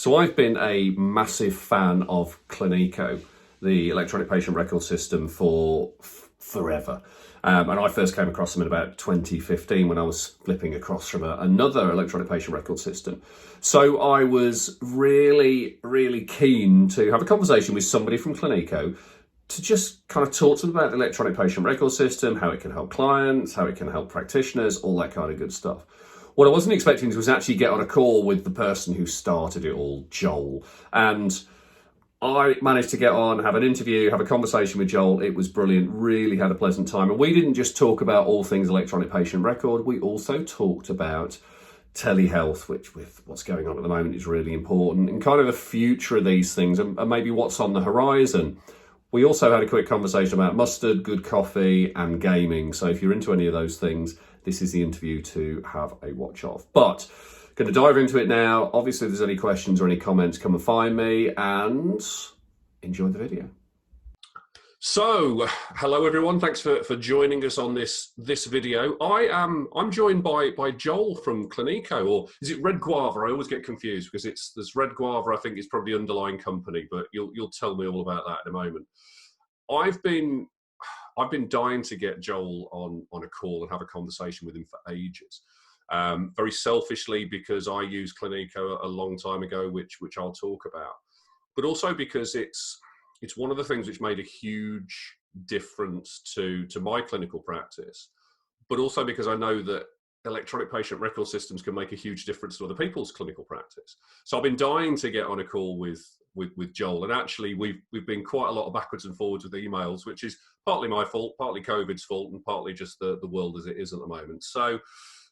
So I've been a massive fan of Cliniko, the electronic patient record system, for forever. And I first came across them in about 2015 when I was flipping across from another electronic patient record system. So I was really keen to have a conversation with somebody from Cliniko to just kind of talk to them about the electronic patient record system, how it can help clients, how it can help practitioners, all that kind of good stuff. What I wasn't expecting was actually get on a call with the person who started it all, Joel. And I managed to get on, have an interview, have a conversation with Joel. It was brilliant, really had a pleasant time. And we didn't just talk about all things electronic patient record, we also talked about telehealth, which with what's going on at the moment is really important, and kind of the future of these things and maybe what's on the horizon. We also had a quick conversation about mustard, good coffee, and gaming. So if you're into any of those things, this is the interview to have a watch of. But going to dive into it now. Obviously, if there's any questions or any comments, come and find me and enjoy the video. So, hello everyone. Thanks for joining us on this video. I'm joined by Joel from Cliniko, or is it Red Guava? I always get confused because there's Red Guava. I think is probably the underlying company, but you'll tell me all about that in a moment. I've been dying to get Joel on a call and have a conversation with him for ages. Very selfishly because I used Cliniko a long time ago, which I'll talk about, but also because it's one of the things which made a huge difference to my clinical practice, but also because I know that electronic patient record systems can make a huge difference to other people's clinical practice. So I've been dying to get on a call with Joel, and actually we've been quite a lot of backwards and forwards with emails, which is partly my fault, partly COVID's fault, and partly just the world as it is at the moment. So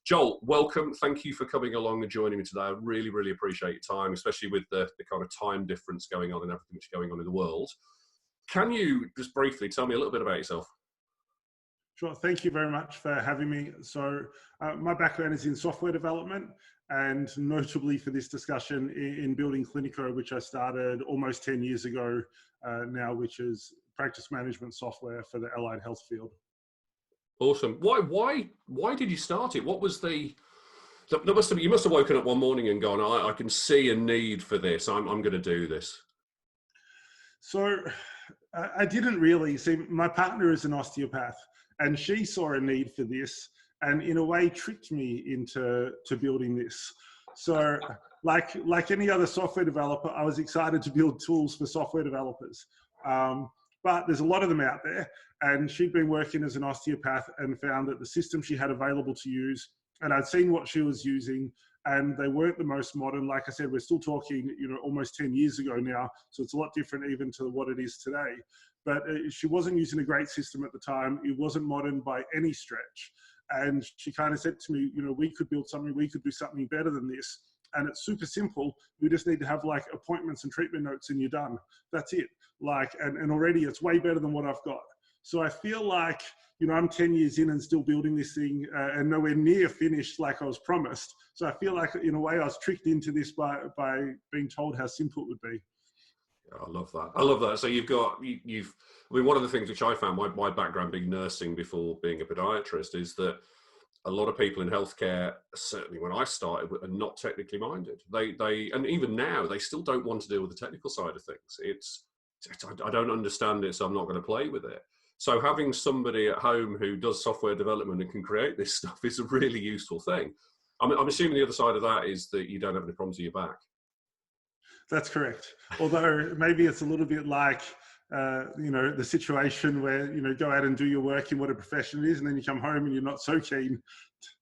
Joel, welcome. Thank you for coming along and joining me today. I really appreciate your time, especially with the kind of time difference going on and everything that's going on in the world. Can you just briefly tell me a little bit about yourself? Sure. Thank you very much for having me. So my background is in software development, and notably for this discussion in building Cliniko, which I started almost 10 years ago now, which is practice management software for the allied health field. Awesome. Why did you start it? What was you must have woken up one morning and gone, I can see a need for this. I'm going to do this. So I didn't really see. My partner is an osteopath, and she saw a need for this, and in a way tricked me into building this. So like any other software developer, I was excited to build tools for software developers. But there's a lot of them out there, and she'd been working as an osteopath and found that the system she had available to use, and I'd seen what she was using, and they weren't the most modern. Like I said, we're still talking, almost 10 years ago now, so it's a lot different even to what it is today. But she wasn't using a great system at the time. It wasn't modern by any stretch. And she kind of said to me, we could build something, we could do something better than this. And it's super simple. We just need to have like appointments and treatment notes and you're done. That's it. And already it's way better than what I've got. So I feel like, I'm 10 years in and still building this thing and nowhere near finished like I was promised. So I feel like in a way I was tricked into this by being told how simple it would be. I love that. I love that. So one of the things which I found, my background being nursing before being a podiatrist, is that a lot of people in healthcare, certainly when I started, are not technically minded. They and even now, they still don't want to deal with the technical side of things. I don't understand it, so I'm not going to play with it. So having somebody at home who does software development and can create this stuff is a really useful thing. I'm assuming the other side of that is that you don't have any problems with your back. That's correct. Although maybe it's a little bit like, the situation where, go out and do your work in what a profession is, and then you come home and you're not so keen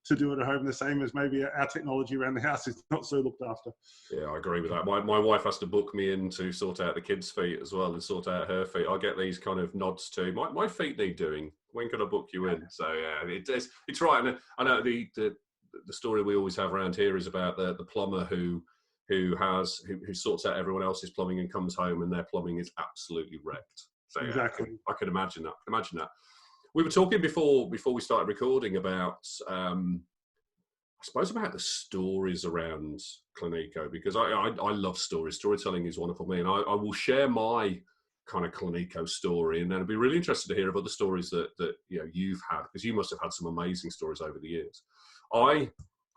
to do it at home, the same as maybe our technology around the house is not so looked after. Yeah, I agree with that. My wife has to book me in to sort out the kids' feet as well and sort out her feet. I get these kind of nods too. My feet need doing. When can I book you in? So yeah, it's right. And I know the story we always have around here is about the plumber who sorts out everyone else's plumbing and comes home and their plumbing is absolutely wrecked. So yeah, exactly. I could imagine that. We were talking before we started recording about, I suppose, about the stories around Cliniko, because I love stories. Storytelling is wonderful for me, and I will share my kind of Cliniko story, and then I'd be really interested to hear of other stories that you've had, because you must have had some amazing stories over the years.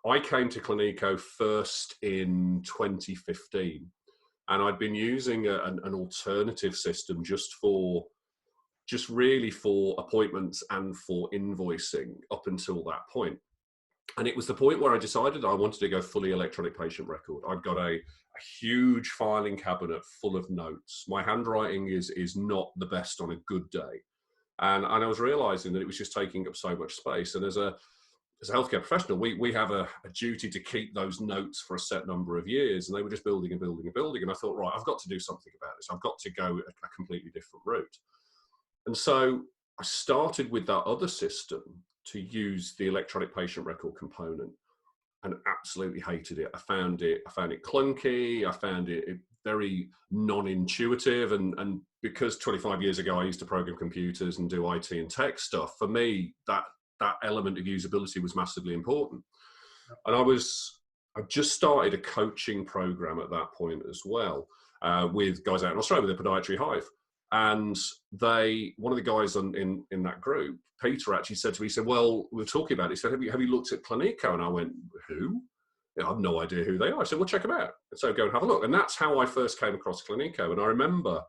I came to Cliniko first in 2015, and I'd been using an alternative system just really for appointments and for invoicing up until that point. And it was the point where I decided I wanted to go fully electronic patient record. I'd got a huge filing cabinet full of notes. My handwriting is not the best on a good day. And I was realizing that it was just taking up so much space. And as a healthcare professional, we have a duty to keep those notes for a set number of years. And they were just building and building and building. And I thought, right, I've got to do something about this. I've got to go a completely different route. And so I started with that other system to use the electronic patient record component, and absolutely hated it. I found it clunky. I found it very non-intuitive. And because 25 years ago I used to program computers and do IT and tech stuff, for me, that element of usability was massively important. And I just started a coaching program at that point as well, with guys out in Australia with a podiatry hive. And one of the guys in that group, Peter, actually said to me, he said, well, we were talking about it. He said, have you looked at Cliniko? And I went, who? I have no idea who they are. I said, well, check them out. And so go and have a look. And that's how I first came across Cliniko. And I remember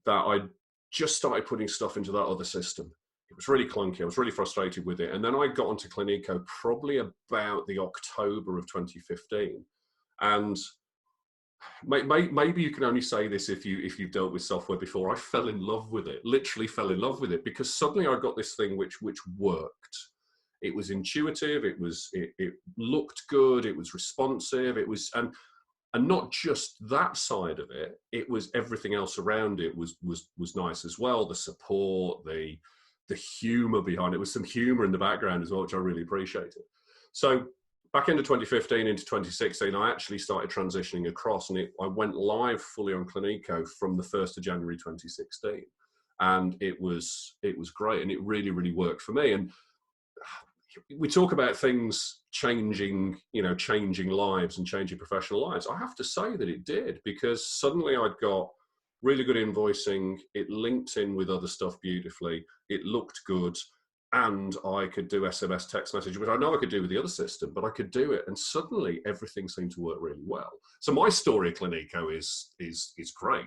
that I just started putting stuff into that other system. It was really clunky. I was really frustrated with it. And then I got onto Cliniko probably about the October of 2015. And maybe you can only say this if you've dealt with software before. I fell in love with it, literally fell in love with it, because suddenly I got this thing which worked. It was intuitive. It looked good. It was responsive. It was, and not just that side of it. It was everything else around it was nice as well. The support, the humor behind it, was some humor in the background as well, which I really appreciated. So back into 2015, into 2016, I actually started transitioning across, and I went live fully on Cliniko from the 1st of January 2016. And it was great, and it really, really worked for me. And we talk about things changing lives and changing professional lives. I have to say that it did, because suddenly I'd got really good invoicing. It linked in with other stuff beautifully. It looked good. And I could do SMS text message, which I know I could do with the other system, but I could do it. And suddenly everything seemed to work really well. So my story at Cliniko is great.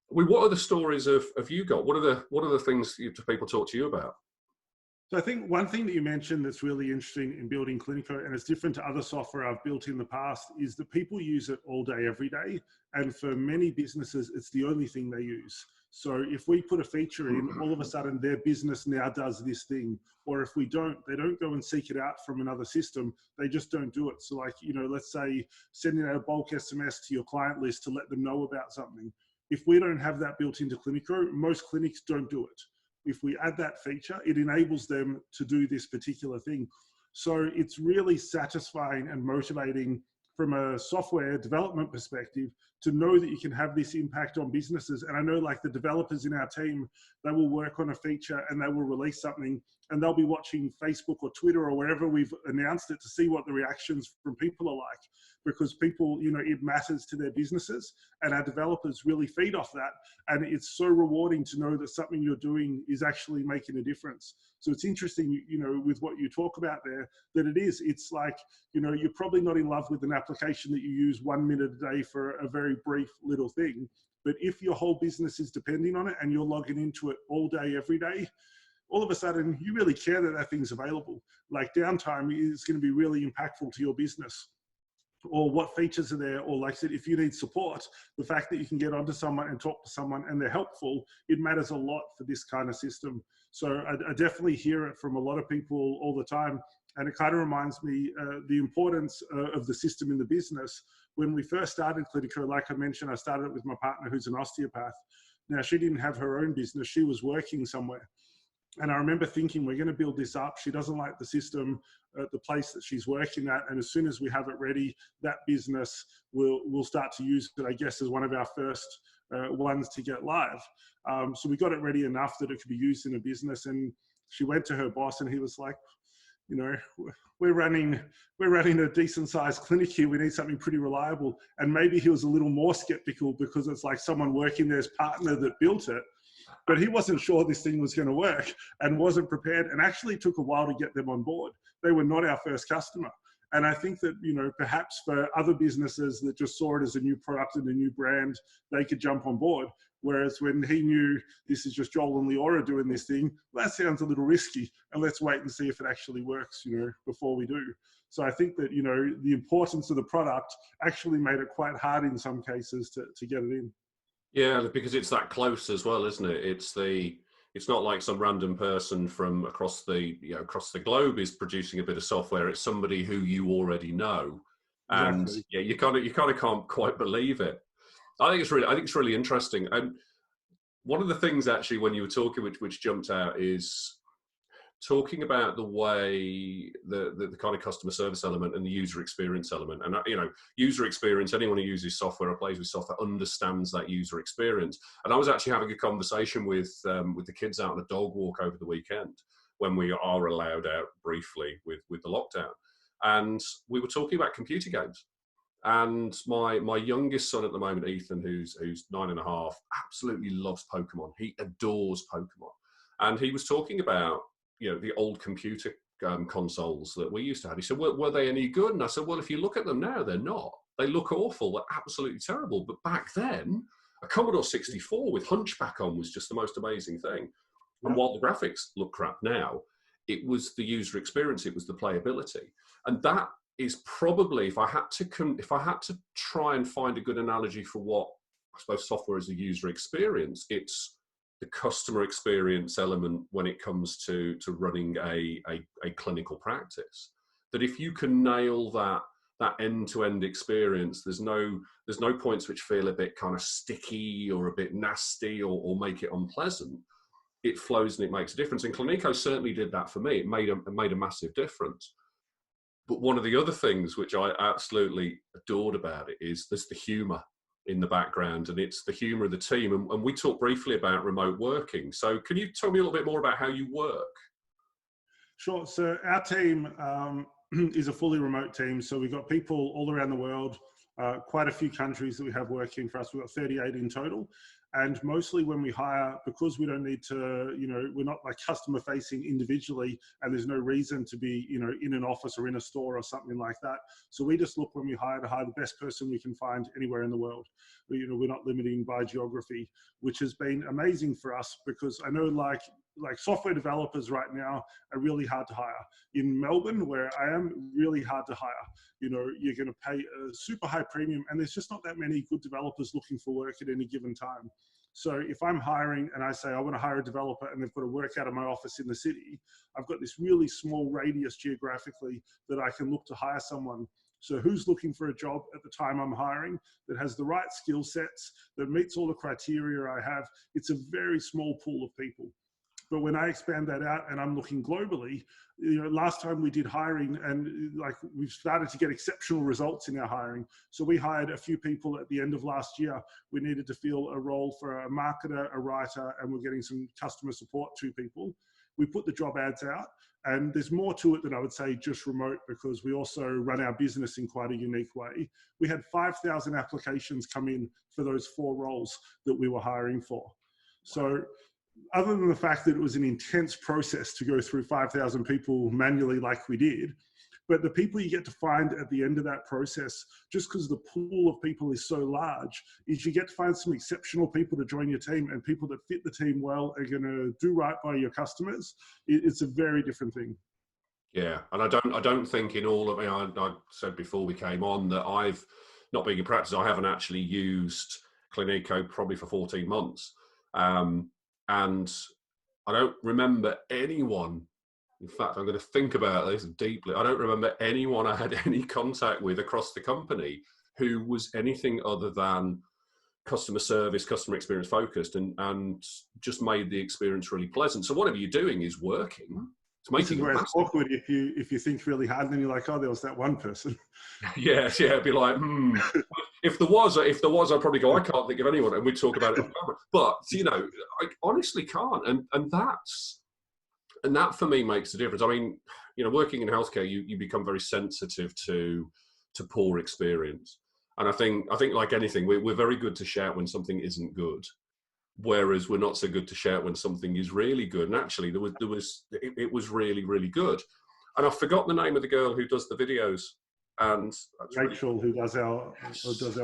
What other stories have you got? What are the things people talk to you about? So I think one thing that you mentioned that's really interesting in building Cliniko, and it's different to other software I've built in the past, is that people use it all day, every day. And for many businesses, it's the only thing they use. So if we put a feature in, all of a sudden their business now does this thing. Or if we don't, they don't go and seek it out from another system. They just don't do it. So like, let's say sending out a bulk SMS to your client list to let them know about something. If we don't have that built into Cliniko, most clinics don't do it. If we add that feature, it enables them to do this particular thing. So it's really satisfying and motivating from a software development perspective to know that you can have this impact on businesses. And I know like the developers in our team, they will work on a feature and they will release something, and they'll be watching Facebook or Twitter or wherever we've announced it to see what the reactions from people are like, because people, it matters to their businesses, and our developers really feed off that. And it's so rewarding to know that something you're doing is actually making a difference. So it's interesting, with what you talk about there, that it's like, you're probably not in love with an application that you use 1 minute a day for a very brief little thing. But if your whole business is depending on it and you're logging into it all day, every day, all of a sudden you really care that thing's available. Like downtime is going to be really impactful to your business, or what features are there, or like I said, if you need support, the fact that you can get onto someone and talk to someone and they're helpful, it matters a lot for this kind of system. So I definitely hear it from a lot of people all the time. And it kind of reminds me the importance of the system in the business. When we first started Cliniko, like I mentioned, I started it with my partner who's an osteopath. Now, she didn't have her own business. She was working somewhere. And I remember thinking, we're going to build this up. She doesn't like the system at the place that she's working at. And as soon as we have it ready, that business will start to use it, I guess, as one of our first ones to get live. So we got it ready enough that it could be used in a business. And she went to her boss and he was like, we're running a decent sized clinic here. We need something pretty reliable. And maybe he was a little more skeptical because it's like someone working there's partner that built it. But he wasn't sure this thing was going to work and wasn't prepared, and actually took a while to get them on board. They were not our first customer. And I think that, perhaps for other businesses that just saw it as a new product and a new brand, they could jump on board. Whereas when he knew this is just Joel and Leora doing this thing, well, that sounds a little risky, and let's wait and see if it actually works, before we do. So I think that, the importance of the product actually made it quite hard in some cases to get it in. Yeah, because it's that close as well, isn't it? It's not like some random person from across the globe is producing a bit of software. It's somebody who you already know, and Exactly. yeah, you kind of can't quite believe it. I think it's really interesting. And one of the things actually when you were talking, which jumped out, is talking about the way the kind of customer service element and the user experience element. And user experience, anyone who uses software or plays with software understands that user experience. And I was actually having a conversation with the kids out on a dog walk over the weekend when we are allowed out briefly with the lockdown, and we were talking about computer games. And my youngest son at the moment, Ethan, who's 9.5, absolutely loves Pokemon. He adores Pokemon. And he was talking about, the old computer consoles that we used to have. He said, were they any good? And I said, well, if you look at them now, they're not. They look awful. They're absolutely terrible. But back then, a Commodore 64 with Hunchback on was just the most amazing thing. And while the graphics look crap now, it was the user experience. It was the playability. And that is probably, if I had to try and find a good analogy for what I suppose software is, a user experience, it's the customer experience element when it comes to running a clinical practice. That if you can nail that end-to-end experience, there's no points which feel a bit kind of sticky or a bit nasty or make it unpleasant. It flows and it makes a difference. And Clinikos certainly did that for me. It made a massive difference. But one of the other things which I absolutely adored about it is there's the humour in the background, and it's the humour of the team. And we talked briefly about remote working. So can you tell me a little bit more about how you work? Sure. So our team is a fully remote team. So we've got people all around the world, quite a few countries that we have working for us. We've got 38 in total. And mostly when we hire, because we don't need to, we're not like customer facing individually, and there's no reason to be, in an office or in a store or something like that. So we just look when we hire to hire the best person we can find anywhere in the world. We're not limiting by geography, which has been amazing for us, because I know like software developers right now are really hard to hire. In Melbourne, where I am, really hard to hire. You're going to pay a super high premium, and there's just not that many good developers looking for work at any given time. So if I'm hiring and I say I want to hire a developer and they've got to work out of my office in the city, I've got this really small radius geographically that I can look to hire someone. So who's looking for a job at the time I'm hiring that has the right skill sets, that meets all the criteria I have? It's a very small pool of people. But when I expand that out and I'm looking globally, last time we did hiring, and we've started to get exceptional results in our hiring. So we hired a few people at the end of last year. We needed to fill a role for a marketer, a writer, and we're getting some customer support, 2 people. We put the job ads out, and there's more to it than I would say just remote, because we also run our business in quite a unique way. We had 5,000 applications come in for those 4 roles that we were hiring for. So other than the fact that it was an intense process to go through 5,000 people manually like we did, but the people you get to find at the end of that process, just because the pool of people is so large, is you get to find some exceptional people to join your team, and people that fit the team well are going to do right by your customers. It's a very different thing. Yeah, and I don't think in all of I said before we came on that I've, not being in practice, I haven't actually used Cliniko probably for 14 months. And I don't remember anyone, in fact, I'm going to think about this deeply. I don't remember anyone I had any contact with across the company who was anything other than customer service, customer experience focused, and just made the experience really pleasant. So whatever you're doing is working. This is where it's awkward if you think really hard and then you're like, oh, there was that one person. Yeah, it'd be like, If there was, I'd probably go, I can't think of anyone, and we'd talk about it on camera. But I honestly can't, and that for me makes a difference. I mean, working in healthcare, you become very sensitive to poor experience, and I think like anything, we're very good to shout when something isn't good, whereas we're not so good to shout when something is really good. And actually, it was really, really good. And I forgot the name of the girl who does the videos. And that's Rachel, really, who does our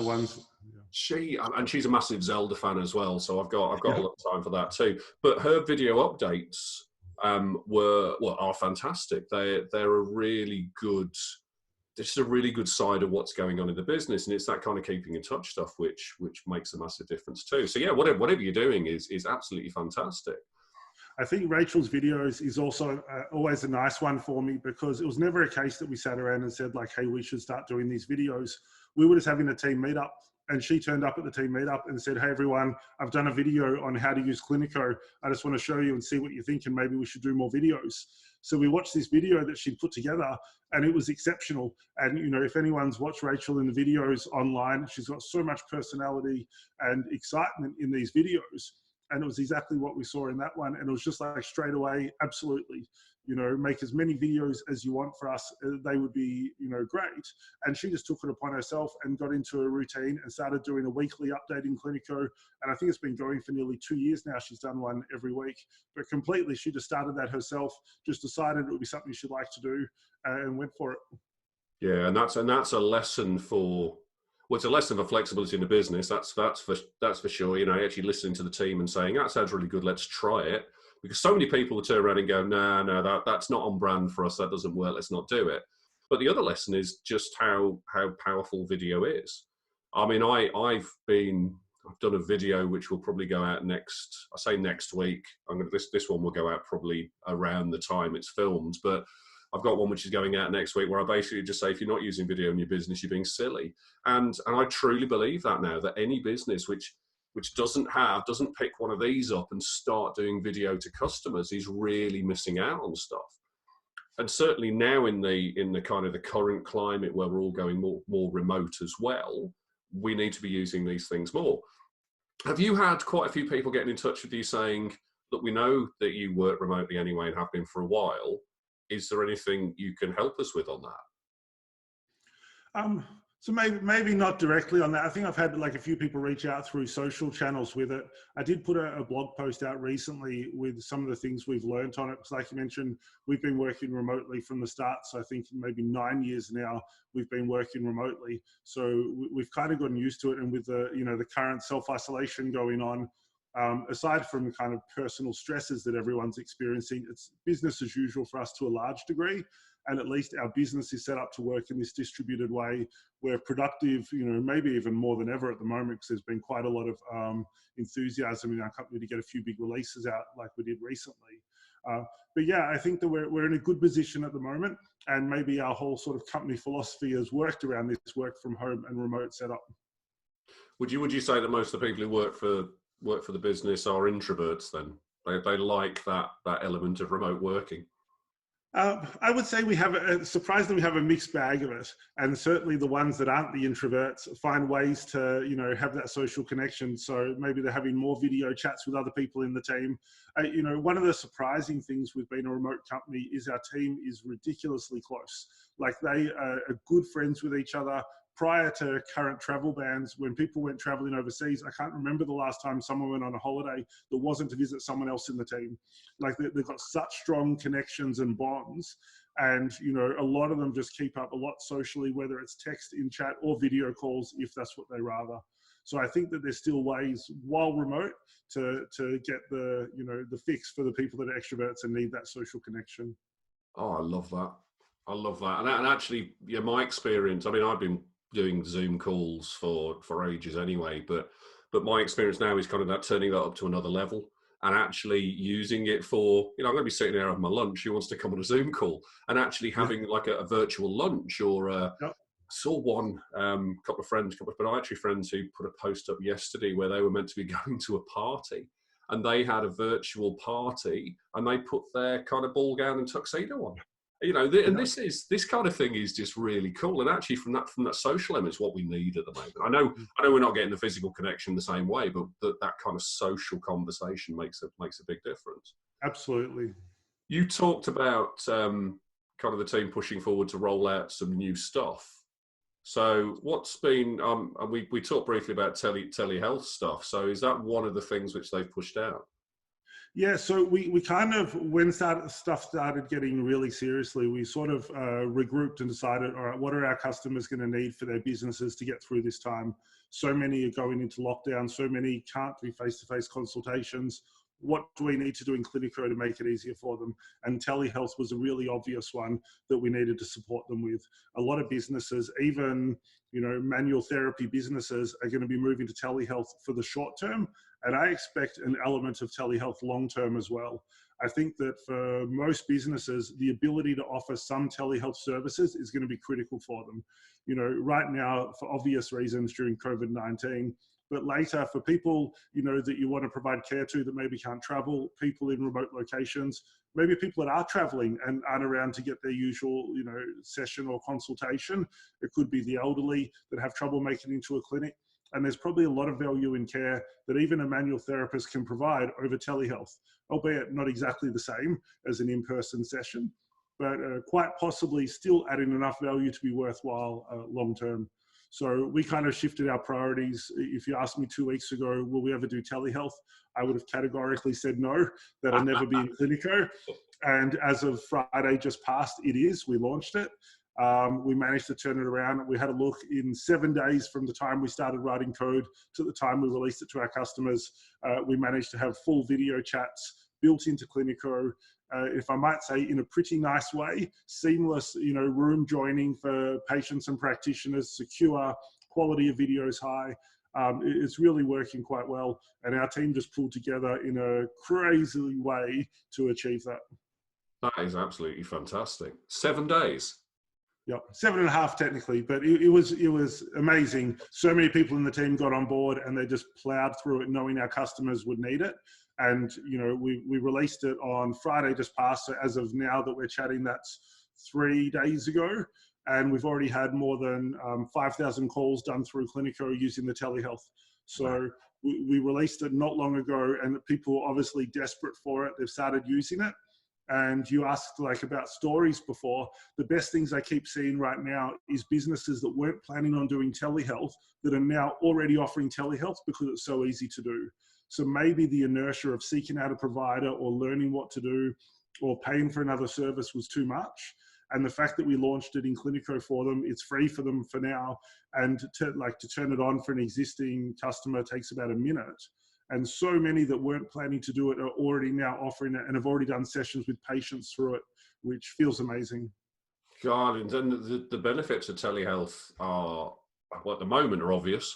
ones. she's a massive Zelda fan as well, so I've got a Yeah. lot of time for that too. But her video updates are fantastic. They're a really good. This is a really good side of what's going on in the business, and it's that kind of keeping in touch stuff which makes a massive difference too. So yeah, whatever you're doing is absolutely fantastic. I think Rachel's videos is also always a nice one for me, because it was never a case that we sat around and said like, hey, we should start doing these videos. We were just having a team meetup, and she turned up at the team meetup and said, hey, everyone, I've done a video on how to use Cliniko. I just want to show you and see what you think, and maybe we should do more videos. So we watched this video that she'd put together, and it was exceptional. And, you know, if anyone's watched Rachel in the videos online, she's got so much personality and excitement in these videos. And it was exactly what we saw in that one. And it was just like straight away, absolutely, you know, make as many videos as you want for us. They would be, you know, great. And she just took it upon herself and got into a routine and started doing a weekly update in Cliniko. And I think it's been going for nearly 2 years now. She's done one every week, but completely, she just started that herself, just decided it would be something she'd like to do, and went for it. Yeah, and that's a lesson for. Well, it's a lesson for flexibility in the business. That's for sure. You know, actually listening to the team and saying that sounds really good. Let's try it, because so many people will turn around and go, no, that's not on brand for us. That doesn't work. Let's not do it. But the other lesson is just how powerful video is. I mean, I've done a video which will probably go out next. I say next week. This one will go out probably around the time it's filmed, but I've got one which is going out next week where I basically just say, if you're not using video in your business, you're being silly. And I truly believe that now, that any business which doesn't pick one of these up and start doing video to customers is really missing out on stuff. And certainly now in the kind of the current climate where we're all going more remote as well, we need to be using these things more. Have you had quite a few people getting in touch with you saying, look, we know that you work remotely anyway and have been for a while. Is there anything you can help us with on that? So maybe not directly on that. I think I've had like a few people reach out through social channels with it. I did put a blog post out recently with some of the things we've learned on it. Because like you mentioned, we've been working remotely from the start. So I think maybe 9 years now we've been working remotely. So we've kind of gotten used to it. And with the current self-isolation going on, aside from kind of personal stresses that everyone's experiencing, it's business as usual for us to a large degree. And at least our business is set up to work in this distributed way. We're productive, you know, maybe even more than ever at the moment, because there's been quite a lot of enthusiasm in our company to get a few big releases out like we did recently. But yeah, I think that we're in a good position at the moment, and maybe our whole sort of company philosophy has worked around this work from home and remote setup. Would you say that most of the people who work for the business are introverts then? They like that element of remote working? I would say we have surprisingly we have a mixed bag of it, and certainly the ones that aren't the introverts find ways to, you know, have that social connection. So maybe they're having more video chats with other people in the team. You know, one of the surprising things with being a remote company is our team is ridiculously close. Like they are good friends with each other. Prior to current travel bans, when people went traveling overseas, I can't remember the last time someone went on a holiday that wasn't to visit someone else in the team. Like they've got such strong connections and bonds. And, you know, a lot of them just keep up a lot socially, whether it's text, in chat, or video calls, if that's what they rather. So I think that there's still ways, while remote, to get the, you know, the fix for the people that are extroverts and need that social connection. Oh, I love that. I love that. And actually, yeah, my experience, I mean, I've been doing Zoom calls for ages anyway, but my experience now is kind of that turning that up to another level and actually using it for, you know, I'm going to be sitting there having my lunch. Who wants to come on a Zoom call and actually having like a virtual lunch or Yep. saw one couple of podiatry friends who put a post up yesterday where they were meant to be going to a party and they had a virtual party and they put their kind of ball gown and tuxedo on. You know, and this kind of thing is just really cool. And actually, from that social element, is what we need at the moment. I know we're not getting the physical connection the same way, but that kind of social conversation makes a big difference. Absolutely. You talked about kind of the team pushing forward to roll out some new stuff. So what's been? We talked briefly about telehealth stuff. So is that one of the things which they've pushed out? Yeah, so we kind of, when stuff started getting really seriously, we sort of regrouped and decided, all right, what are our customers going to need for their businesses to get through this time? So many are going into lockdown, so many can't do face-to-face consultations. What do we need to do in Cliniko to make it easier for them? And telehealth was a really obvious one that we needed to support them with. A lot of businesses, even manual therapy businesses, are going to be moving to telehealth for the short term. And I expect an element of telehealth long term as well. I think that for most businesses, the ability to offer some telehealth services is going to be critical for them. Right now, for obvious reasons during COVID-19, but later for people, that you want to provide care to that maybe can't travel, people in remote locations, maybe people that are traveling and aren't around to get their usual, session or consultation. It could be the elderly that have trouble making it into a clinic. And there's probably a lot of value in care that even a manual therapist can provide over telehealth, albeit not exactly the same as an in-person session, but quite possibly still adding enough value to be worthwhile long-term. So we kind of shifted our priorities. If you asked me 2 weeks ago, will we ever do telehealth? I would have categorically said no, that'll never be in Cliniko. And as of Friday just passed, it is. We launched it. We managed to turn it around. We had a look in 7 days from the time we started writing code to the time we released it to our customers. We managed to have full video chats built into Cliniko. If I might say, in a pretty nice way, seamless, room joining for patients and practitioners, secure, quality of videos high. It's really working quite well. And our team just pulled together in a crazy way to achieve that. That is absolutely fantastic. 7 days. Yeah, 7.5 technically, but it was amazing. So many people in the team got on board and they just plowed through it knowing our customers would need it. And, we released it on Friday just past. So as of now that we're chatting, that's 3 days ago. And we've already had more than 5,000 calls done through Cliniko using the telehealth. So we released it not long ago and people are obviously desperate for it. They've started using it. And you asked about stories before. The best things I keep seeing right now is businesses that weren't planning on doing telehealth that are now already offering telehealth because it's so easy to do. So maybe the inertia of seeking out a provider or learning what to do or paying for another service was too much. And the fact that we launched it in Cliniko for them, it's free for them for now. And to turn it on for an existing customer takes about a minute. And so many that weren't planning to do it are already now offering it and have already done sessions with patients through it, which feels amazing. God, and then the benefits of telehealth are, well, at the moment are obvious.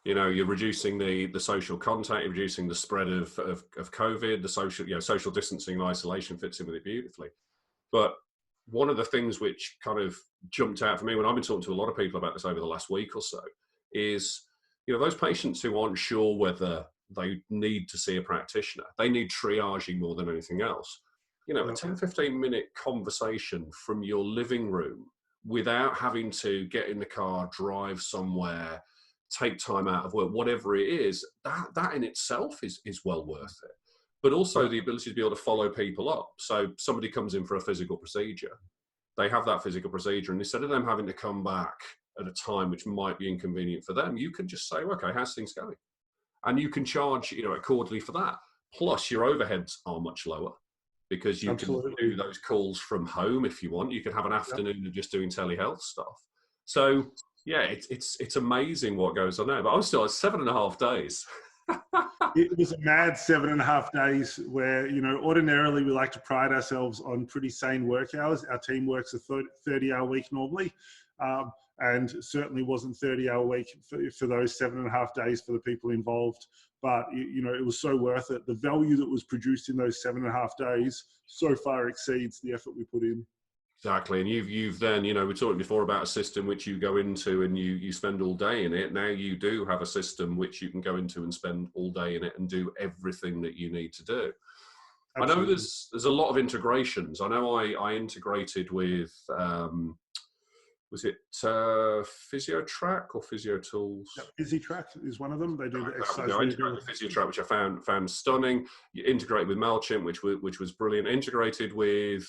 You're reducing the social contact, you're reducing the spread of COVID, the social distancing and isolation fits in with it beautifully. But one of the things which kind of jumped out for me when I've been talking to a lot of people about this over the last week or so is, those patients who aren't sure whether they need to see a practitioner, they need triaging more than anything else. A 10, 15-minute conversation from your living room without having to get in the car, drive somewhere, take time out of work, whatever it is, that in itself is well worth it. But also the ability to be able to follow people up. So somebody comes in for a physical procedure, they have that physical procedure, and instead of them having to come back at a time which might be inconvenient for them, you can just say, okay, how's things going? And you can charge, accordingly for that. Plus your overheads are much lower because you can do those calls from home if you want. You can have an afternoon of just doing telehealth stuff. So yeah, it's amazing what goes on there. But I'm still at 7.5 days. It was a mad 7.5 days where, ordinarily we like to pride ourselves on pretty sane work hours. Our team works a 30-hour week normally. And certainly wasn't 30-hour week for those 7.5 days for the people involved. But, it was so worth it. The value that was produced in those 7.5 days so far exceeds the effort we put in. Exactly. And you've then, we were talking before about a system which you go into and you spend all day in it. Now you do have a system which you can go into and spend all day in it and do everything that you need to do. Absolutely. I know there's a lot of integrations. I know I integrated with, was it PhysioTrack or PhysioTools? Yep, PhysioTrack is one of them. They do the exercise. I integrated with PhysioTrack, which I found stunning. You integrated with MailChimp, which was brilliant. Integrated with,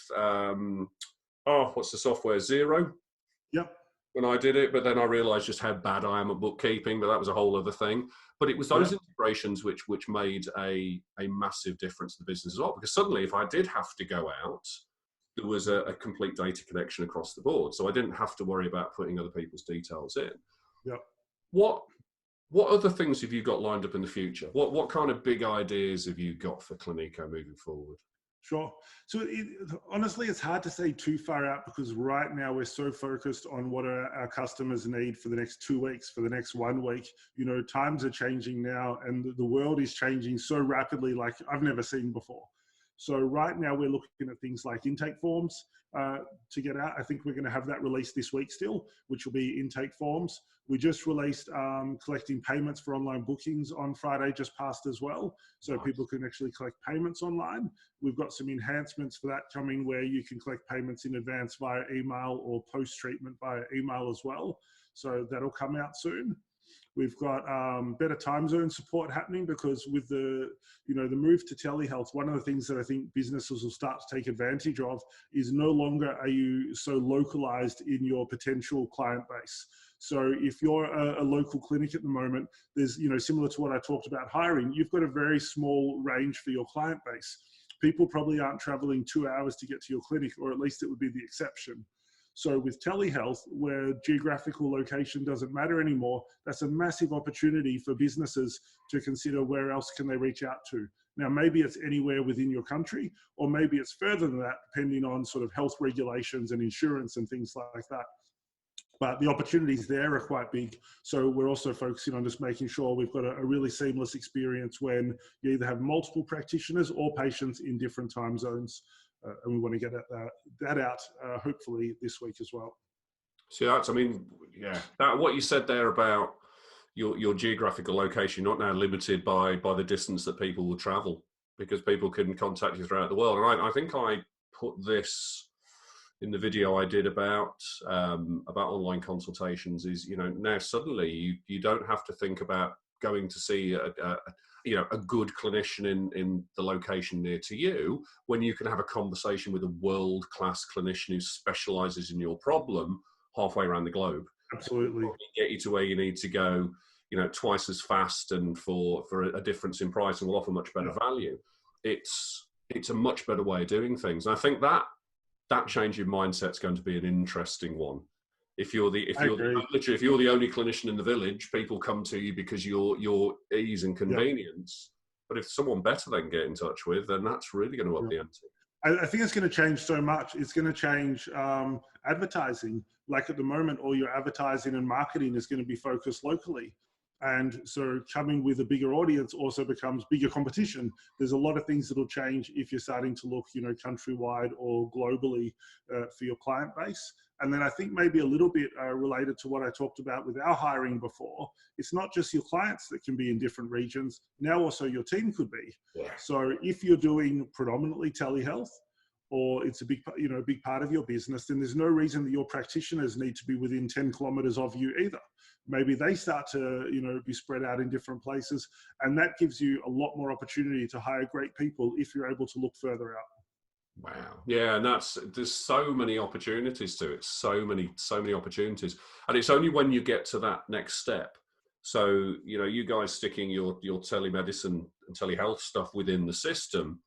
what's the software? Zero? Yep. when I did it, but then I realised just how bad I am at bookkeeping. But that was a whole other thing. But it was those Yeah. integrations which made a massive difference to the business as well. Because suddenly, if I did have to go out, there was a complete data connection across the board, so I didn't have to worry about putting other people's details in. Yeah. What other things have you got lined up in the future? What kind of big ideas have you got for Cliniko moving forward? Sure. So honestly, it's hard to say too far out because right now we're so focused on what our customers need for the next 2 weeks, for the next 1 week. You know, times are changing now and the world is changing so rapidly like I've never seen before. So right now we're looking at things like intake forms to get out. I think we're going to have that released this week still, which will be intake forms. We just released collecting payments for online bookings on Friday just passed as well. So Nice. people can actually collect payments online. We've got some enhancements for that coming where you can collect payments in advance via email or post-treatment via email as well. So that'll come out soon. We've got better time zone support happening because with the move to telehealth, one of the things that I think businesses will start to take advantage of is no longer are you so localized in your potential client base. So if you're a local clinic at the moment, there's, similar to what I talked about hiring, you've got a very small range for your client base. People probably aren't traveling 2 hours to get to your clinic, or at least it would be the exception. So with telehealth, where geographical location doesn't matter anymore, that's a massive opportunity for businesses to consider where else can they reach out to. Now, maybe it's anywhere within your country, or maybe it's further than that, depending on sort of health regulations and insurance and things like that. But the opportunities there are quite big. So we're also focusing on just making sure we've got a really seamless experience when you either have multiple practitioners or patients in different time zones. And we want to get that out hopefully this week as well. So that's, I mean, yeah, that what you said there about your geographical location, not now limited by the distance that people will travel, because people can contact you throughout the world. And I think I put this in the video I did about online consultations. Is now suddenly you don't have to think about going to see a good clinician in the location near to you, when you can have a conversation with a world-class clinician who specializes in your problem halfway around the globe. Absolutely. Get you to where you need to go, twice as fast, and for a difference in price, and will offer much better value. It's a much better way of doing things. And I think that change in mindset is going to be an interesting one. If you're the only clinician in the village, people come to you because your ease and convenience. But if someone better they can get in touch with, then that's really going to up the ante. I think it's going to change so much. It's going to change advertising. Like at the moment, all your advertising and marketing is going to be focused locally. And so coming with a bigger audience also becomes bigger competition. There's a lot of things that will change if you're starting to look, countrywide or globally for your client base. And then I think maybe a little bit related to what I talked about with our hiring before, it's not just your clients that can be in different regions. Now also your team could be. Yeah. So if you're doing predominantly telehealth, or it's a big part of your business, then there's no reason that your practitioners need to be within 10 kilometers of you either. Maybe they start to, be spread out in different places, and that gives you a lot more opportunity to hire great people if you're able to look further out. Wow. Yeah, and there's so many opportunities to it, so many opportunities. And it's only when you get to that next step. So, you guys sticking your telemedicine and telehealth stuff within the system,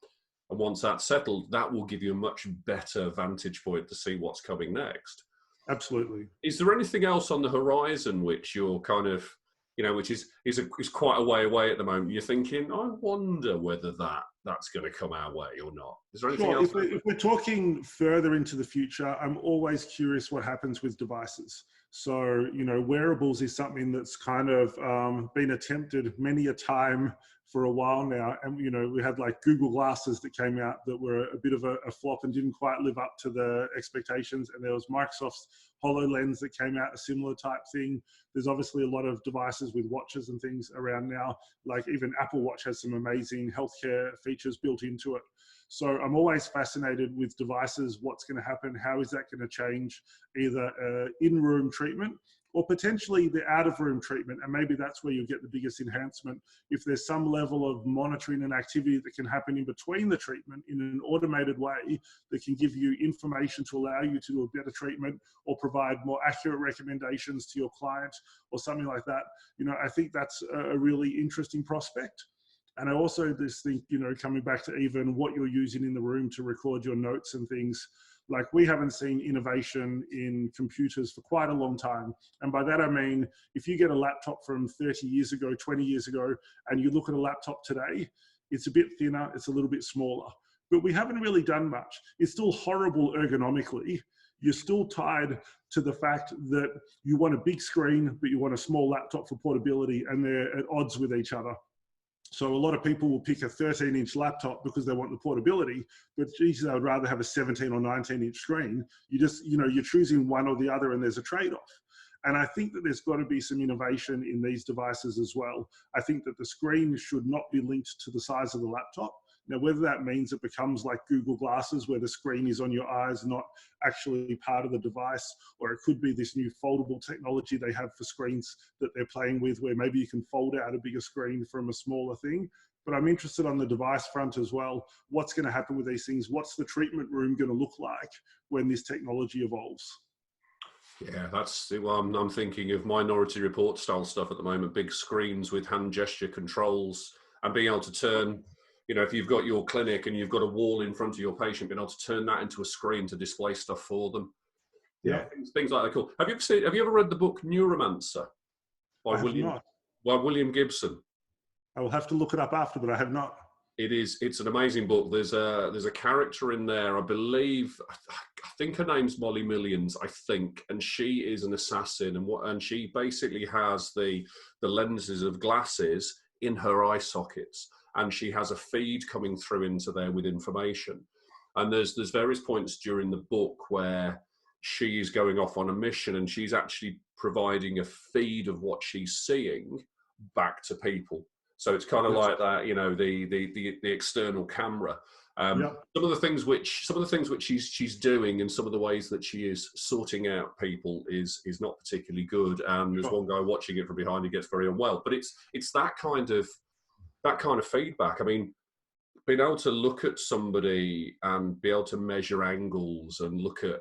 and once that's settled, that will give you a much better vantage point to see what's coming next. Absolutely. Is there anything else on the horizon which you're kind of, which is quite a way away at the moment? You're thinking, I wonder whether that's going to come our way or not. Is there anything else? If we're talking further into the future, I'm always curious what happens with devices. So, wearables is something that's kind of been attempted many a time for a while now. And, we had like Google Glasses that came out that were a bit of a flop and didn't quite live up to the expectations. And there was Microsoft's HoloLens that came out, a similar type thing. There's obviously a lot of devices with watches and things around now. Like even Apple Watch has some amazing healthcare features built into it. So I'm always fascinated with devices, what's going to happen, how is that going to change either in-room treatment or potentially the out-of-room treatment, and maybe that's where you'll get the biggest enhancement. If there's some level of monitoring and activity that can happen in between the treatment in an automated way that can give you information to allow you to do a better treatment or provide more accurate recommendations to your client or something like that, I think that's a really interesting prospect. And I also just think, coming back to even what you're using in the room to record your notes and things, like we haven't seen innovation in computers for quite a long time. And by that, I mean, if you get a laptop from 30 years ago, 20 years ago, and you look at a laptop today, it's a bit thinner, it's a little bit smaller, but we haven't really done much. It's still horrible ergonomically. You're still tied to the fact that you want a big screen, but you want a small laptop for portability, and they're at odds with each other. So a lot of people will pick a 13-inch laptop because they want the portability, but geez, I would rather have a 17 or 19-inch screen. You just, you're choosing one or the other, and there's a trade-off. And I think that there's got to be some innovation in these devices as well. I think that the screen should not be linked to the size of the laptop. Now, whether that means it becomes like Google Glasses, where the screen is on your eyes, not actually part of the device, or it could be this new foldable technology they have for screens that they're playing with, where maybe you can fold out a bigger screen from a smaller thing. But I'm interested on the device front as well. What's going to happen with these things? What's the treatment room going to look like when this technology evolves? Yeah, that's well, I'm thinking of Minority Report style stuff at the moment, big screens with hand gesture controls and being able to turn, if you've got your clinic and you've got a wall in front of your patient, being able to turn that into a screen to display stuff for them. Yeah, things like that. Cool. Have you ever read the book Neuromancer by William Gibson? I will have to look it up after, but I have not. It's an amazing book. There's a character in there, I believe, I think her name's Molly Millions, I think, and she is an assassin, and she basically has the lenses of glasses in her eye sockets, and she has a feed coming through into there with information. And there's various points during the book where she is going off on a mission, and she's actually providing a feed of what she's seeing back to people. So it's kind of like that, the external camera. Some of the things which she's doing, and some of the ways that she is sorting out people is not particularly good. And there's one guy watching it from behind who gets very unwell. But it's that kind of feedback. I mean, being able to look at somebody and be able to measure angles and look at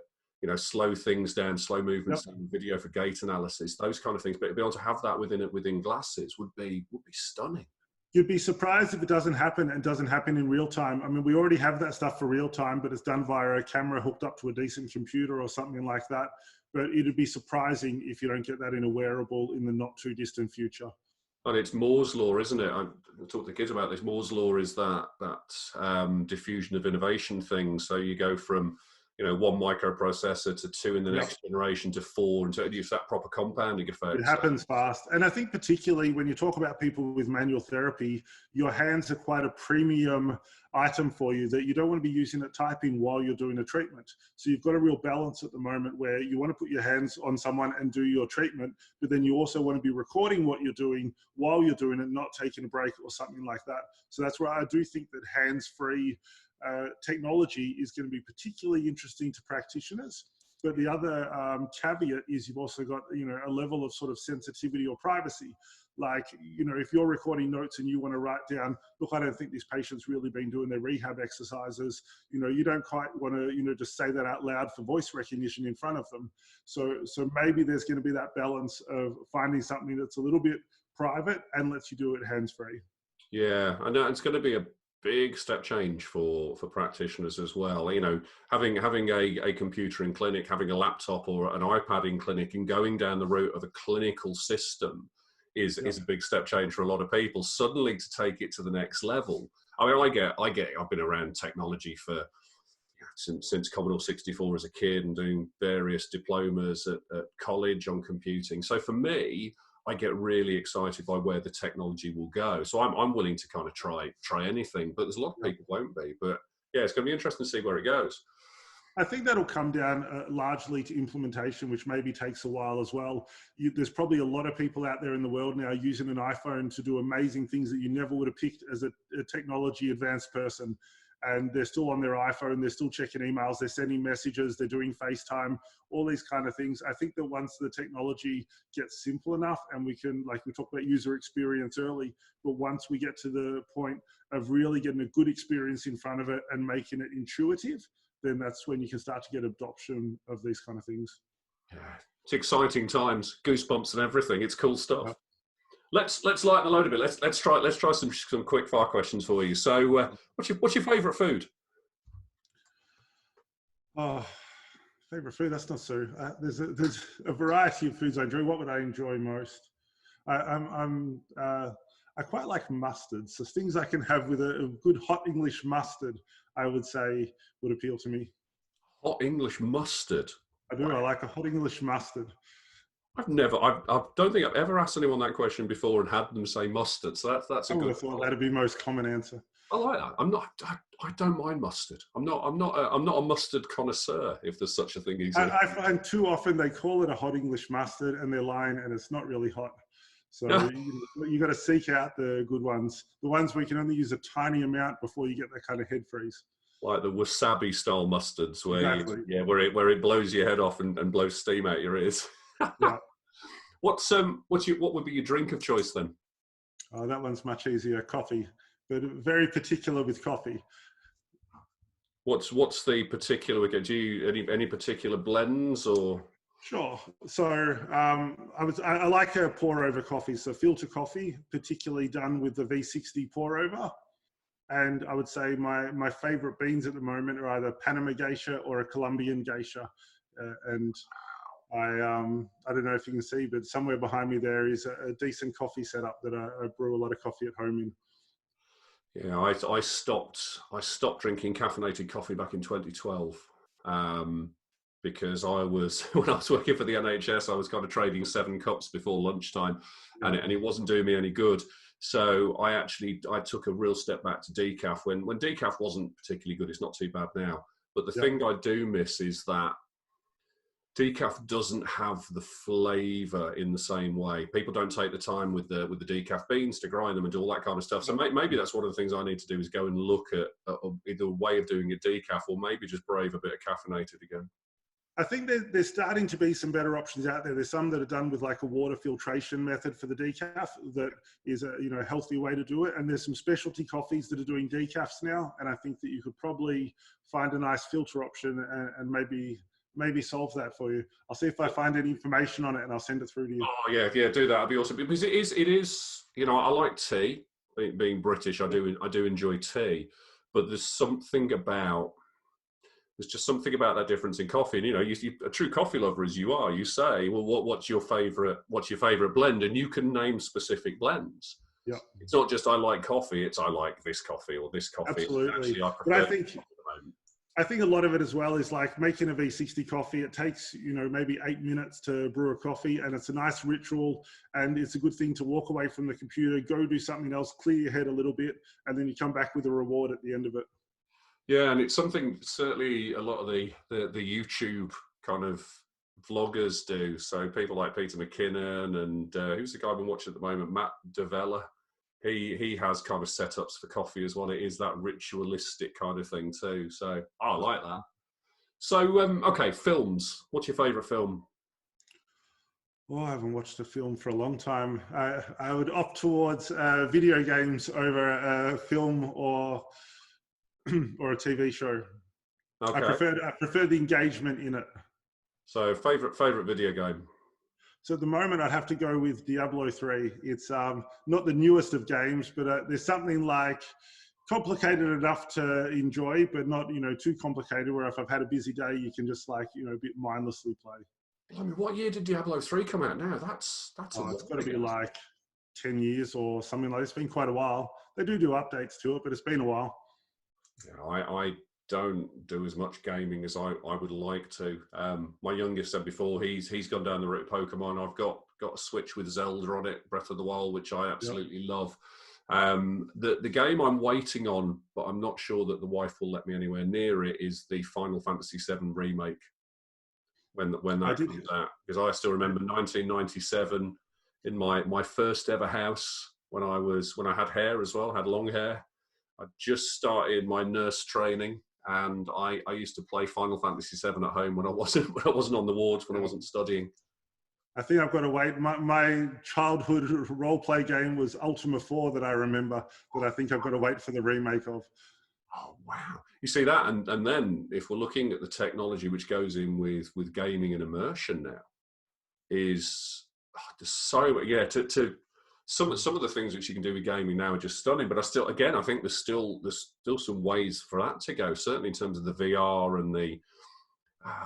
slow things down, slow movements, video for gait analysis, those kind of things. But to be able to have that within glasses would be stunning. You'd be surprised if it doesn't happen, and doesn't happen in real time. I mean, we already have that stuff for real time, but it's done via a camera hooked up to a decent computer or something like that. But it'd be surprising if you don't get that in a wearable in the not too distant future. And it's Moore's law, isn't it? I talk to kids about this. Moore's law is that diffusion of innovation thing. So you go from one microprocessor to two in the next generation to four, and to use that proper compounding effect. It happens fast. And I think particularly when you talk about people with manual therapy, your hands are quite a premium item for you, that you don't want to be using it typing while you're doing a treatment. So you've got a real balance at the moment where you want to put your hands on someone and do your treatment, but then you also want to be recording what you're doing while you're doing it, not taking a break or something like that. So that's where I do think that hands-free technology is going to be particularly interesting to practitioners. But the other caveat is you've also got, a level of sort of sensitivity or privacy. Like, if you're recording notes and you want to write down, look, I don't think this patient's really been doing their rehab exercises, you don't quite want to, just say that out loud for voice recognition in front of them. So maybe there's going to be that balance of finding something that's a little bit private and lets you do it hands-free. Yeah, I know it's going to be a big step change for practitioners as well. Having a computer in clinic, having a laptop or an iPad in clinic, and going down the route of a clinical system is a big step change for a lot of people. Suddenly, to take it to the next level. I mean, I've been around technology for since Commodore 64 as a kid, and doing various diplomas at college on computing. So for me, I get really excited by where the technology will go. So I'm willing to kind of try anything, but there's a lot of people won't be. But yeah, it's going to be interesting to see where it goes. I think that'll come down largely to implementation, which maybe takes a while as well. There's probably a lot of people out there in the world now using an iPhone to do amazing things that you never would have picked as a technology advanced person. and they're still on their iPhone, they're still checking emails, they're sending messages, they're doing FaceTime, all these kind of things. I think that once the technology gets simple enough and we can, like we talked about user experience early, but once we get to the point of really getting a good experience in front of it and making it intuitive, then that's when you can start to get adoption of these kind of things. Yeah, it's exciting times, goosebumps and everything. It's cool stuff. Let's lighten the load a bit. Let's try some quick fire questions for you. So, what's your favourite food? Oh, favorite food? That's not so. There's a variety of foods I enjoy. What would I enjoy most? I quite like mustard. So things I can have with a good hot English mustard, I would say, would appeal to me. Hot English mustard. I do. I like a hot English mustard. I don't think I've ever asked anyone that question before and had them say mustard. So that's a I would good. have thought that'd be most common answer. I like that. I don't mind mustard. I'm not a mustard connoisseur, if there's such a thing. I find too often they call it a hot English mustard and they're lying, and it's not really hot. So you got to seek out the good ones, the ones where you can only use a tiny amount before you get that kind of head freeze. Like the wasabi style mustards, where Exactly. where it blows your head off and blows steam out your ears. Yeah. What would be your drink of choice then? Oh, that one's much easier. Coffee, but very particular with coffee. What's the particular? Do you any particular blends or? Sure. So I like a pour over coffee. So filter coffee, particularly done with the V60 pour over. And I would say my favorite beans at the moment are either Panama Geisha or a Colombian Geisha. And I don't know if you can see, but somewhere behind me there is a decent coffee setup that I brew a lot of coffee at home in. Yeah, I stopped drinking caffeinated coffee back in 2012 because when I was working for the NHS, I was kind of trading 7 cups before lunchtime, and it wasn't doing me any good. So I took a real step back to decaf when decaf wasn't particularly good. It's not too bad now, but the thing I do miss is that decaf doesn't have the flavour in the same way. People don't take the time with the decaf beans to grind them and do all that kind of stuff. So maybe that's one of the things I need to do is go and look at either a way of doing a decaf or maybe just brave a bit of caffeinated again. I think there's starting to be some better options out there. There's some that are done with like a water filtration method for the decaf that is a healthy way to do it. And there's some specialty coffees that are doing decafs now. And I think that you could probably find a nice filter option and maybe solve that for you. I'll see if I find any information on it and I'll send it through to you. Oh yeah, do that. That'd be awesome because it is. I like tea. Being British, I do enjoy tea, but there's just something about that difference in coffee. And you a true coffee lover as you are, you say, well, what's your favorite blend? And you can name specific blends. Yeah. It's not just I like coffee, it's I like this coffee or this coffee. Absolutely. But I think a lot of it as well is like making a V60 coffee. It takes, maybe 8 minutes to brew a coffee, and it's a nice ritual, and it's a good thing to walk away from the computer, go do something else, clear your head a little bit, and then you come back with a reward at the end of it. Yeah, and it's something certainly a lot of the YouTube kind of vloggers do. So people like Peter McKinnon and who's the guy I've been watching at the moment, Matt Davella. He has kind of setups for coffee as well. It is that ritualistic kind of thing too. So I like that. So okay, films. What's your favourite film? Oh, I haven't watched a film for a long time. I would opt towards video games over a film or a TV show. Okay. I prefer the engagement in it. So favorite video game. So at the moment, I'd have to go with Diablo 3. It's not the newest of games, but there's something like complicated enough to enjoy, but not too complicated. Where if I've had a busy day, you can just a bit mindlessly play. I mean, what year did Diablo 3 come out now? That's it's got to be like 10 years or something like that. It's been quite a while. They do updates to it, but it's been a while. Yeah, I don't do as much gaming as I would like to. My youngest said before he's gone down the route of Pokemon. I've got a Switch with Zelda on it, Breath of the Wild, which I absolutely love. The game I'm waiting on, but I'm not sure that the wife will let me anywhere near it, is the Final Fantasy VII remake. When that comes out, because I still remember 1997 in my first ever house when I had hair as well, had long hair. I just started my nurse training, and I used to play Final Fantasy VII at home when I wasn't on the wards, when I wasn't studying. I think I've got to wait. My childhood role play game was Ultima 4 that I remember, that I think I've got to wait for the remake of. Oh wow! You see that, and then if we're looking at the technology which goes in with gaming and immersion now, is there's so to some of the things which you can do with gaming now are just stunning. But I think there's still some ways for that to go. Certainly in terms of the VR and the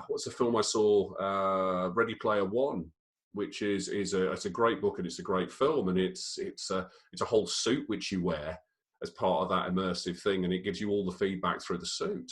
what's the film I saw, Ready Player One, which is it's a great book and it's a great film, and it's a whole suit which you wear as part of that immersive thing, and it gives you all the feedback through the suit.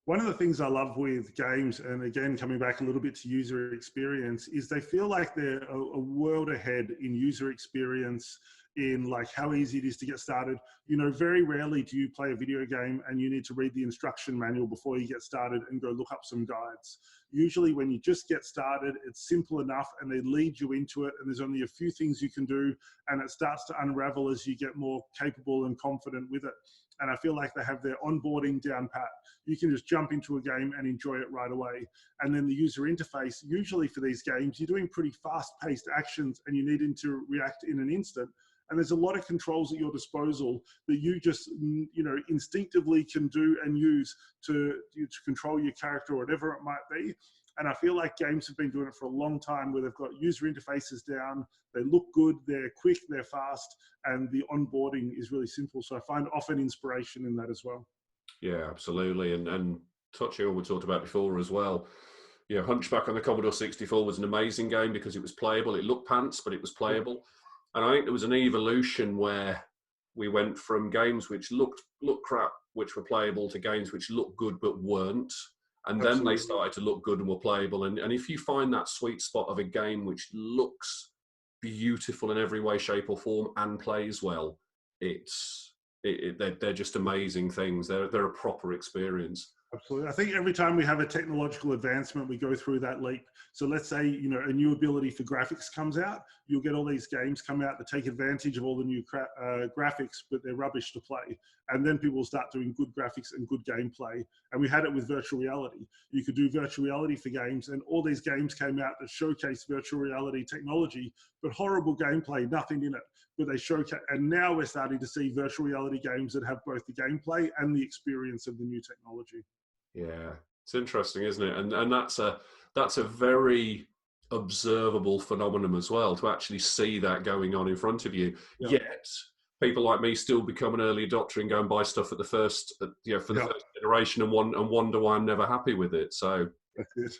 One of the things I love with games, and again, coming back a little bit to user experience, is they feel like they're a world ahead in user experience, in like how easy it is to get started. You know, very rarely do you play a video game and you need to read the instruction manual before you get started and go look up some guides. Usually when you just get started, it's simple enough and they lead you into it, and there's only a few things you can do, and it starts to unravel as you get more capable and confident with it. And I feel like they have their onboarding down pat. You can just jump into a game and enjoy it right away. And then the user interface, usually for these games, you're doing pretty fast-paced actions and you need to react in an instant. And there's a lot of controls at your disposal that you just, instinctively can do and use to control your character or whatever it might be. And I feel like games have been doing it for a long time, where they've got user interfaces down, they look good, they're quick, they're fast, and the onboarding is really simple. So I find often inspiration in that as well. Yeah, absolutely. And touching on what we talked about before as well, Hunchback on the Commodore 64 was an amazing game because it was playable. It looked pants, but it was playable. And I think there was an evolution where we went from games which looked crap, which were playable, to games which looked good but weren't. And then they started to look good and were playable. And if you find that sweet spot of a game which looks beautiful in every way, shape or form and plays well, they're just amazing things. They're a proper experience. Absolutely. I think every time we have a technological advancement, we go through that leap. So let's say, a new ability for graphics comes out, you'll get all these games come out that take advantage of all the new graphics, but they're rubbish to play. And then people will start doing good graphics and good gameplay. And we had it with virtual reality. You could do virtual reality for games, and all these games came out that showcase virtual reality technology, but horrible gameplay, nothing in it. But they showcase, and now we're starting to see virtual reality games that have both the gameplay and the experience of the new technology. Yeah, it's interesting, isn't it? And that's a very observable phenomenon as well, to actually see that going on in front of you. Yeah. Yet people like me still become an early adopter and go and buy stuff at the first, for the first iteration, and wonder why I'm never happy with it. So that's it.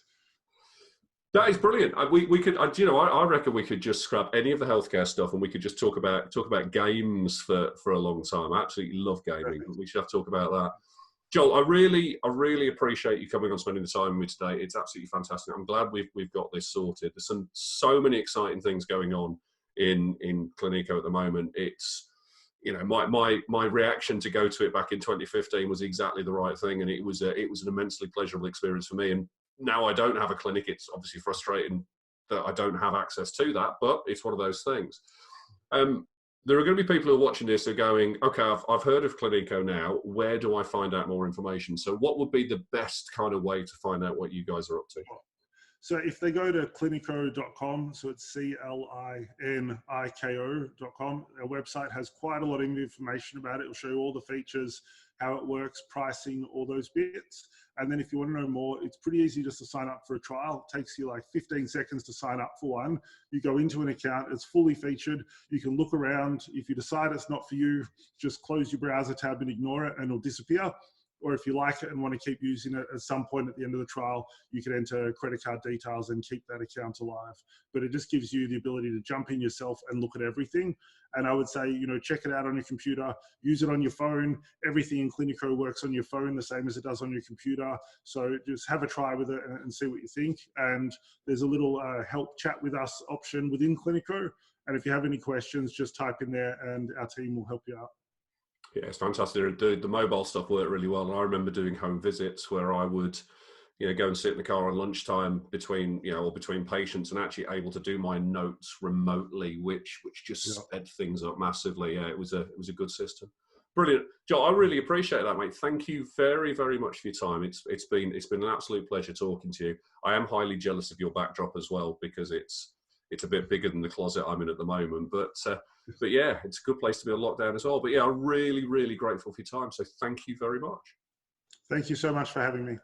That is brilliant. We could, I reckon we could just scrap any of the healthcare stuff and we could just talk about games for a long time. I absolutely love gaming. Perfect. We should have to talk about that. Joel, I really appreciate you coming on, spending the time with me today. It's absolutely fantastic. I'm glad we've got this sorted. There's so many exciting things going on in Cliniko at the moment. It's, my reaction to go to it back in 2015 was exactly the right thing, and it was an immensely pleasurable experience for me. And now I don't have a clinic. It's obviously frustrating that I don't have access to that, but it's one of those things. There are going to be people who are watching this who are going, okay, I've heard of Cliniko now. Where do I find out more information? So what would be the best kind of way to find out what you guys are up to? So if they go to cliniko.com, so it's CLINIKO.com, our website has quite a lot of information about it. It'll show you all the features, how it works, pricing, all those bits. And then if you want to know more, it's pretty easy just to sign up for a trial. It takes you like 15 seconds to sign up for one. You go into an account, it's fully featured. You can look around. If you decide it's not for you, just close your browser tab and ignore it and it'll disappear. Or if you like it and want to keep using it, at some point at the end of the trial, you can enter credit card details and keep that account alive. But it just gives you the ability to jump in yourself and look at everything. And I would say, check it out on your computer, use it on your phone. Everything in Cliniko works on your phone the same as it does on your computer. So just have a try with it and see what you think. And there's a little help chat with us option within Cliniko. And if you have any questions, just type in there and our team will help you out. Yeah, it's fantastic. The mobile stuff worked really well. And I remember doing home visits where I would, go and sit in the car on lunchtime between patients, and actually able to do my notes remotely, which just sped things up massively. Yeah, it was a good system. Brilliant, Joe. I really appreciate that, mate. Thank you very, very much for your time. It's been an absolute pleasure talking to you. I am highly jealous of your backdrop as well, because it's a bit bigger than the closet I'm in at the moment. But yeah, it's a good place to be on lockdown as well. But yeah, I'm really, really grateful for your time. So thank you very much. Thank you so much for having me.